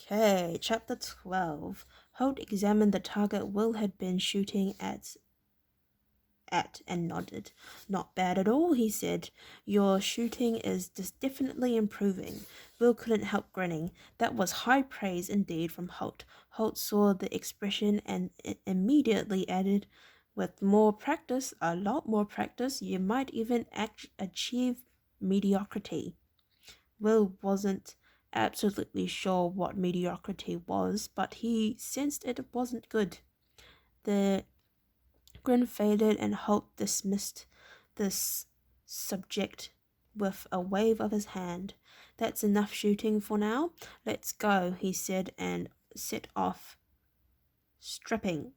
Okay, chapter 12. Holt examined the target Will had been shooting at and nodded. Not bad at all, he said. Your shooting is definitely improving. Will couldn't help grinning. That was high praise indeed from Holt. Holt saw the expression and immediately added, with more practice, a lot more practice, you might even achieve mediocrity. Will wasn't absolutely sure what mediocrity was, but he sensed it wasn't good. The grin faded and Holt dismissed this subject with a wave of his hand. That's enough shooting for now. Let's go, he said, and set off striding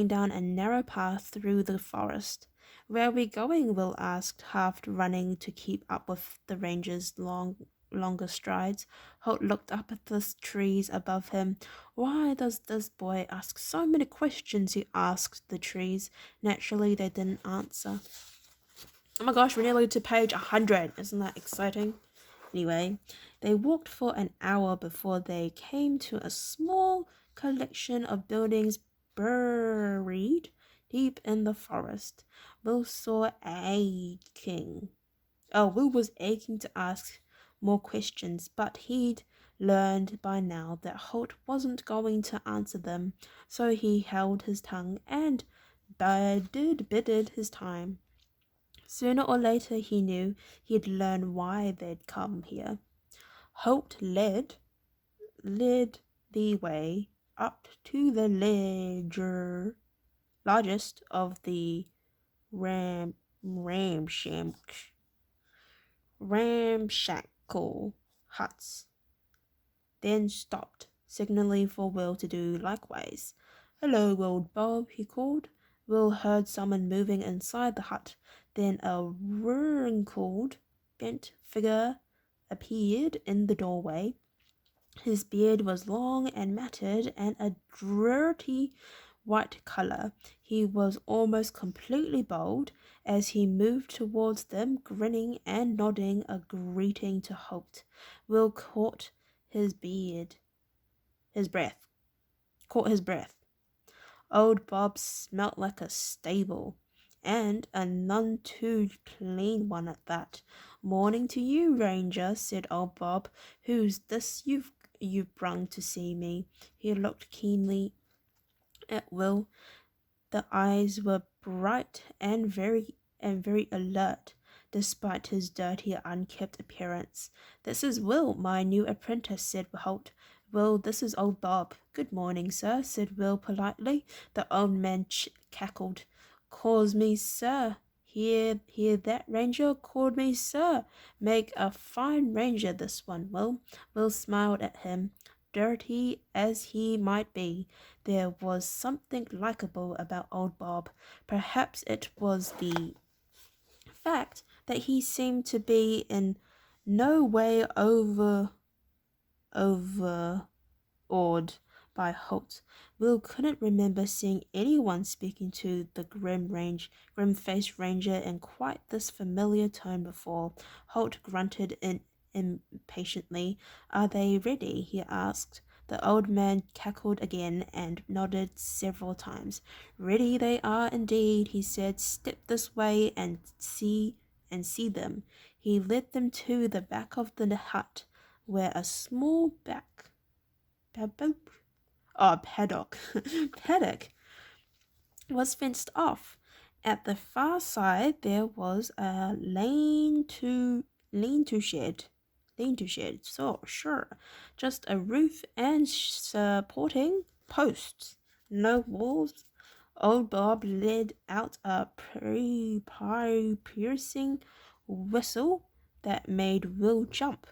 down a narrow path through the forest. Where are we going? Will asked, half running to keep up with the ranger's longer strides. Holt looked up at the trees above him. Why does this boy ask so many questions? He asked the trees. Naturally, they didn't answer. Oh my gosh, we're nearly to page 100. Isn't that exciting? Anyway, they walked for an hour before they came to a small collection of buildings buried deep in the forest. Will was aching to ask more questions, but he'd learned by now that Holt wasn't going to answer them, so he held his tongue and bided his time. Sooner or later, he knew he'd learn why they'd come here. Holt led the way up to the largest of the ramshackle huts, then stopped, signaling for Will to do likewise. Hello, old Bob, he called. Will heard someone moving inside the hut. Then a wrinkled, bent figure appeared in the doorway. His beard was long and matted and a dirty white color. He was almost completely bald as he moved towards them, grinning and nodding a greeting to Holt. Will caught his breath. Old Bob smelt like a stable, and a none too clean one at that. Morning to you, Ranger, said old Bob. Who's this you've brung to see me? He looked keenly at Will. The eyes were bright and very alert, despite his dirty, unkempt appearance. This is Will, my new apprentice, said Holt. Will, this is old Bob. Good morning, sir, said Will politely. The old man cackled. Calls me sir. Hear that, Ranger? Called me sir. Make a fine ranger, this one, Will. Will smiled at him. Dirty as he might be, there was something likable about old Bob. Perhaps it was the fact that he seemed to be in no way overawed by Holt. Will couldn't remember seeing anyone speaking to the grim-faced ranger in quite this familiar tone before. Holt grunted impatiently. Are they ready? He asked. The old man cackled again and nodded several times. Ready they are indeed, he said. Step this way and see them. He led them to the back of the hut, where a small paddock paddock was fenced off. At the far side there was a lean-to shed. So sure, just a roof and supporting posts, no walls. Old Bob let out a piercing whistle that made Will jump.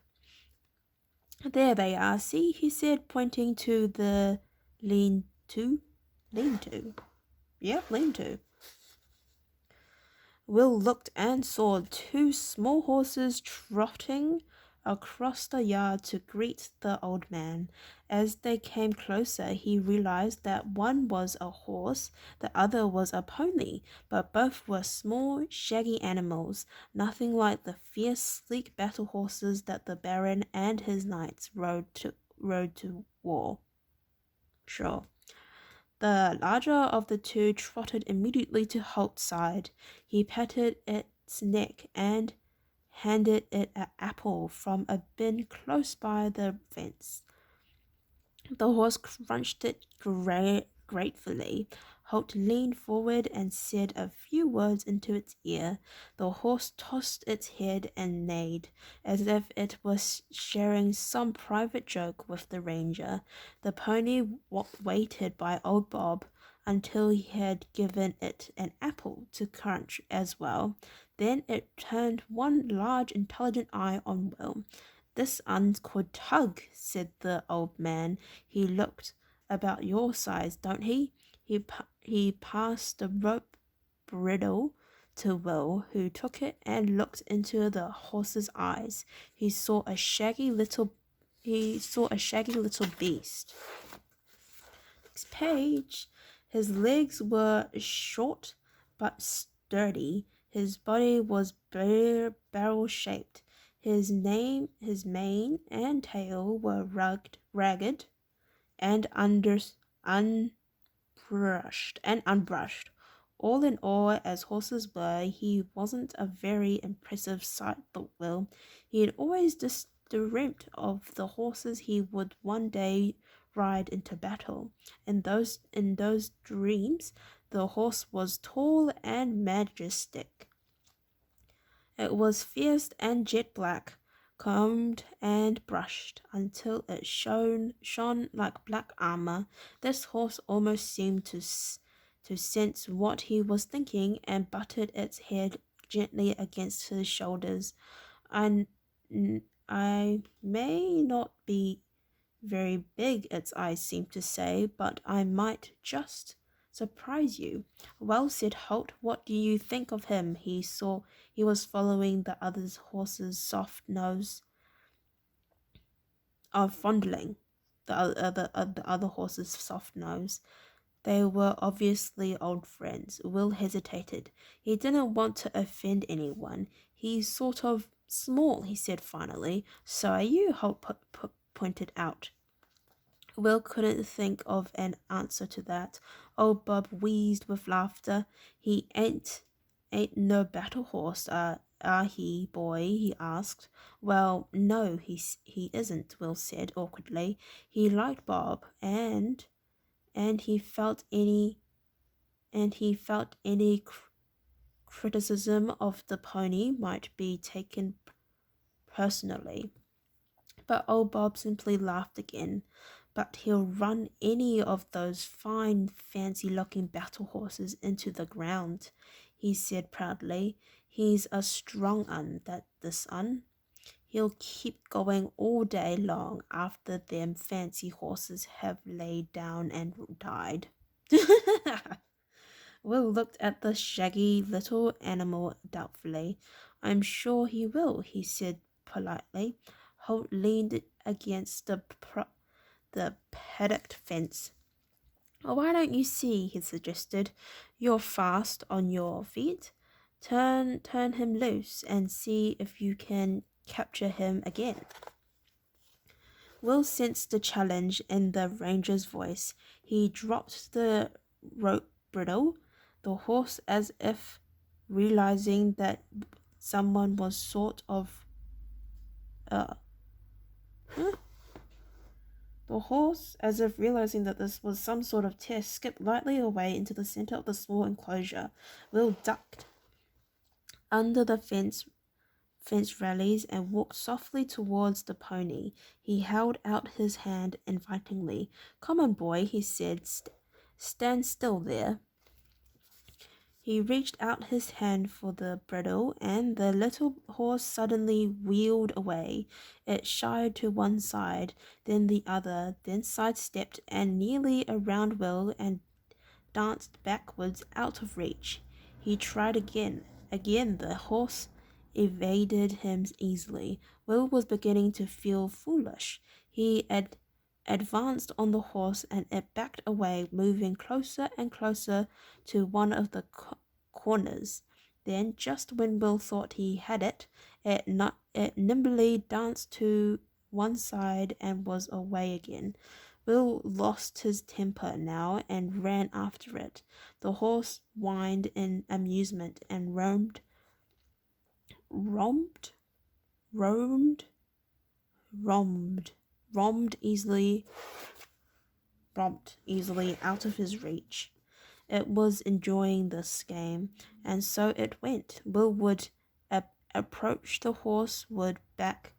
There they are, see, he said, pointing to the lean-to. Yep, lean-to. Will looked and saw two small horses trotting across the yard to greet the old man. As they came closer, he realized that one was a horse, the other was a pony, but both were small, shaggy animals, nothing like the fierce, sleek battle horses that the Baron and his knights rode to war. Sure. The larger of the two trotted immediately to Holt's side. He patted its neck and handed it an apple from a bin close by the fence. The horse crunched it gratefully. Holt leaned forward and said a few words into its ear. The horse tossed its head and neighed, as if it was sharing some private joke with the ranger. The pony waited by old Bob until he had given it an apple to crunch as well. Then it turned one large intelligent eye on Will. "This un's called Tug," said the old man. "He looked about your size, don't he?" He passed the rope bridle to Will, who took it and looked into the horse's eyes. He saw a shaggy little beast. Next page. His legs were short but sturdy. His body was barrel-shaped. His mane and tail were ragged and unbrushed. All in all, as horses were, he wasn't a very impressive sight, thought Will. He had always just dreamt of the horses he would one day ride into battle. In those dreams, the horse was tall and majestic. It was fierce and jet black, combed and brushed until it shone like black armor. This horse almost seemed to sense what he was thinking and butted its head gently against his shoulders. I may not be very big, its eyes seemed to say, but I might just surprise you. "Well," said Holt, "what do you think of him?" He was following the other horse's soft nose, fondling the other horse's soft nose. They were obviously old friends. Will hesitated. He didn't want to offend anyone. "He's sort of small," he said finally. "So are you," Holt pointed out. Will couldn't think of an answer to that. Old Bob wheezed with laughter. "He ain't no battle horse, are he, boy?" he asked. "Well, no, he isn't," Will said awkwardly. He liked Bob, and he felt any criticism of the pony might be taken personally. But old Bob simply laughed again. "But he'll run any of those fine, fancy-looking battle horses into the ground," he said proudly. "He's a strong un, this un. He'll keep going all day long after them fancy horses have laid down and died." Will looked at the shaggy little animal doubtfully. "I'm sure he will," he said politely. Holt leaned against the paddock fence. "Why don't you see?" he suggested. "You're fast on your feet. Turn him loose and see if you can capture him again." Will sensed the challenge in the ranger's voice. He dropped the rope bridle. The horse, as if realizing that someone was sort of The horse, as if realizing that this was some sort of test, skipped lightly away into the center of the small enclosure. Will ducked under the fence railings and walked softly towards the pony. He held out his hand invitingly. "Come on, boy," he said. "Stand still there." He reached out his hand for the bridle, and the little horse suddenly wheeled away. It shied to one side, then the other, then sidestepped and nearly around Will and danced backwards out of reach. He tried again. Again the horse evaded him easily. Will was beginning to feel foolish. He advanced on the horse and it backed away, moving closer and closer to one of the corners. Then, just when Will thought he had it, it nimbly danced to one side and was away again. Will lost his temper now and ran after it. The horse whined in amusement and roamed, roamed, roamed easily, romped easily out of his reach. It was enjoying this game, and so it went. Will would approach the horse, would back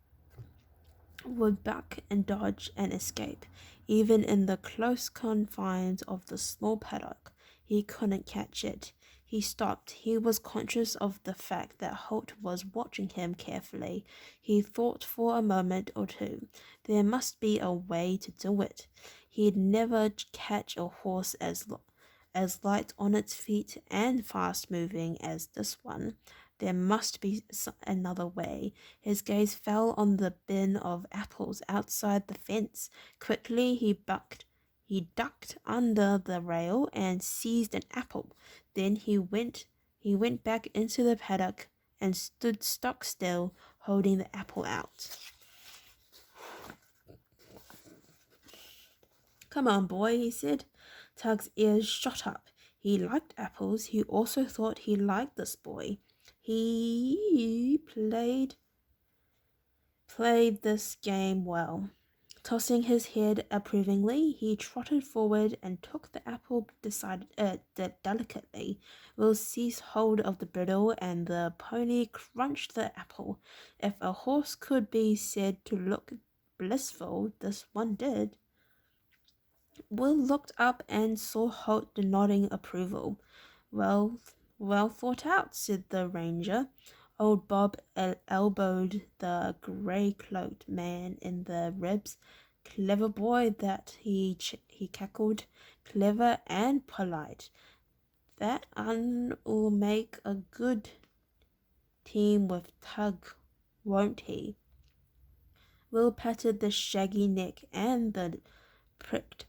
and dodge and escape. Even in the close confines of the small paddock, he couldn't catch it. He stopped. He was conscious of the fact that Holt was watching him carefully. He thought for a moment or two. There must be a way to do it. He'd never catch a horse as light on its feet and fast moving as this one. There must be another way. His gaze fell on the bin of apples outside the fence. Quickly he ducked under the rail and seized an apple. Then he went back into the paddock and stood stock still, holding the apple out. "Come on, boy," he said. Tug's ears shot up. He liked apples. He also thought he liked this boy. He played this game well. Tossing his head approvingly, he trotted forward and took the apple delicately. Will seized hold of the bridle and the pony crunched the apple. If a horse could be said to look blissful, this one did. Will looked up and saw Holt nodding approval. Well thought out," said the ranger. Old Bob elbowed the grey-cloaked man in the ribs. "Clever boy that," he cackled. "Clever and polite. That 'll make a good team with Tug, won't he?" Will patted the shaggy neck and the pricked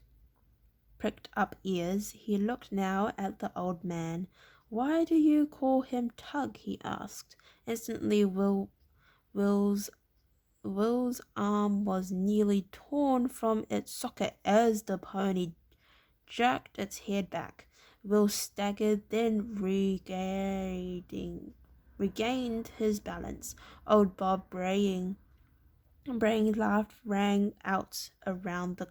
up ears. He looked now at the old man. "Why do you call him Tug?" he asked. Instantly Will's arm was nearly torn from its socket as the pony jerked its head back. Will staggered, then regained his balance. Old Bob braying laugh rang out around the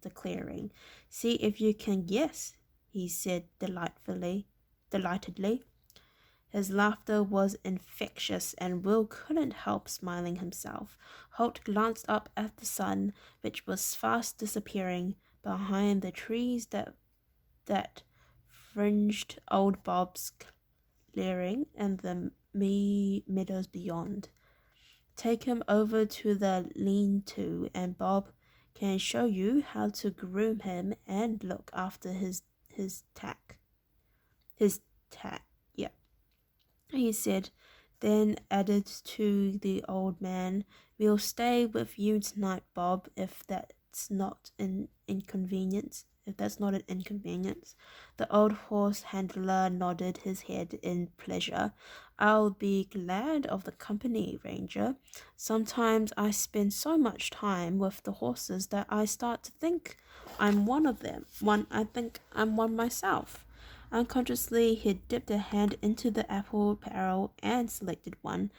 clearing. "See if you can guess," he said delightedly. His laughter was infectious, and Will couldn't help smiling himself. Holt glanced up at the sun, which was fast disappearing behind the trees that fringed old Bob's clearing and the meadows beyond. "Take him over to the lean-to, and Bob can show you how to groom him and look after his tack." Yep, he said, then added to the old man, "We'll stay with you tonight, Bob, if that's not an inconvenience. The old horse handler nodded his head in pleasure. "I'll be glad of the company, Ranger. Sometimes I spend so much time with the horses that I start to think I'm one of them. I think I'm one myself." Unconsciously, he dipped a hand into the apple barrel and selected one,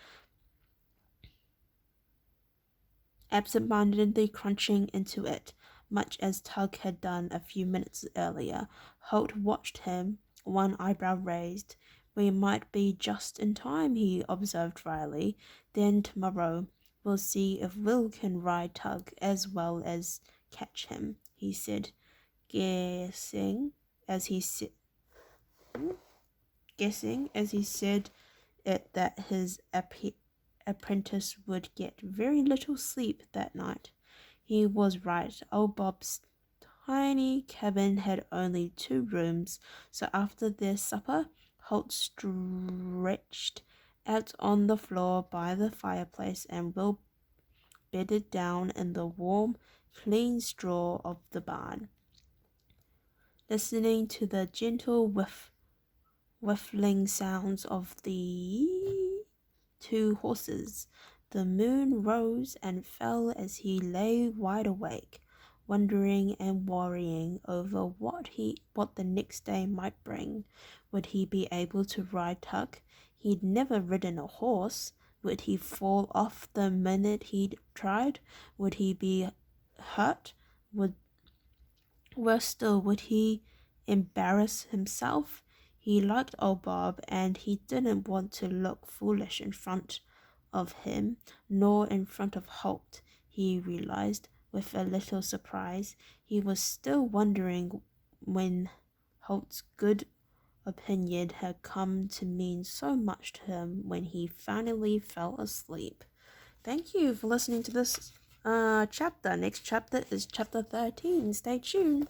absent-mindedly crunching into it, much as Tug had done a few minutes earlier. Holt watched him, one eyebrow raised. "We might be just in time," he observed dryly. "Then tomorrow we'll see if Will can ride Tug as well as catch him," he said, guessing as he said it that his apprentice would get very little sleep that night. He was right. Old Bob's tiny cabin had only 2 rooms, so after their supper, Holt stretched out on the floor by the fireplace, and Will bedded down in the warm, clean straw of the barn, listening to the gentle whiffling sounds of the two horses. The moon rose and fell as he lay wide awake, wondering and worrying over what the next day might bring. Would he be able to ride Tuck? He'd never ridden a horse. Would he fall off the minute he'd tried? Would he be hurt? Worse still, would he embarrass himself? He liked old Bob, and he didn't want to look foolish in front of him, nor in front of Holt. He realized with a little surprise. He was still wondering when Holt's good opinion had come to mean so much to him when he finally fell asleep. Thank you for listening to this chapter. Next chapter is chapter 13. Stay tuned.